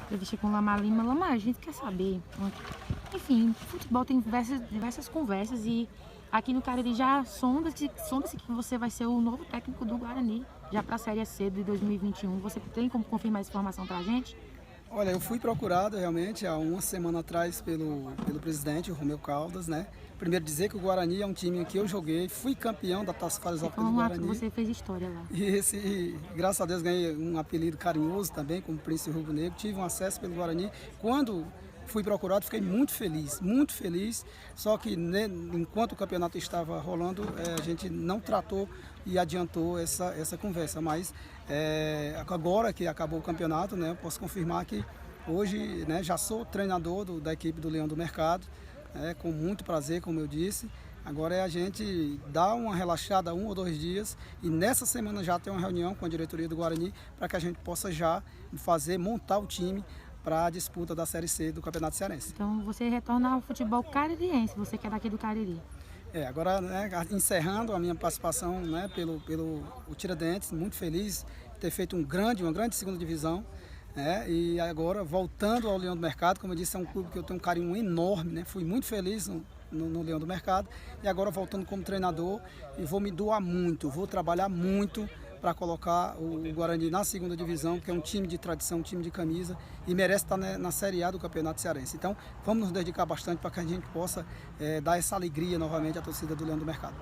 entrevista com o Lamar Lima. Lamar, a gente quer saber. Enfim, futebol tem diversas conversas e aqui no Cariri já sonda-se que você vai ser o novo técnico do Guarani, já para a Série C de 2021. Você tem como confirmar essa informação para a gente? Olha, eu fui procurado realmente há uma semana atrás pelo presidente, o Romeu Caldas, né? Primeiro dizer que o Guarani é um time que eu joguei, fui campeão da Taça Carioca do Guarani. Você fez história lá. Graças a Deus, ganhei um apelido carinhoso também, como Príncipe Rubro Negro. Tive um acesso pelo Guarani. Quando fui procurado, fiquei muito feliz. Só que enquanto o campeonato estava rolando, a gente não tratou e adiantou essa conversa. Mas agora que acabou o campeonato, né, eu posso confirmar que hoje, né, já sou treinador da equipe do Leão do Mercado, com muito prazer, como eu disse. Agora é a gente dar uma relaxada 1 ou 2 dias e nessa semana já ter uma reunião com a diretoria do Guarani para que a gente possa já montar o time para a disputa da Série C do Campeonato Cearense. Então você retorna ao futebol caririense, você que é daqui do Cariri. Agora, né, encerrando a minha participação, né, pelo o Tiradentes, muito feliz de ter feito uma grande segunda divisão. E agora voltando ao Leão do Mercado, como eu disse, é um clube que eu tenho um carinho enorme, né? Fui muito feliz no Leão do Mercado e agora voltando como treinador e vou me doar muito, vou trabalhar muito para colocar o Guarani na segunda divisão, que é um time de tradição, um time de camisa e merece estar na Série A do Campeonato Cearense. Então vamos nos dedicar bastante para que a gente possa dar essa alegria novamente à torcida do Leão do Mercado.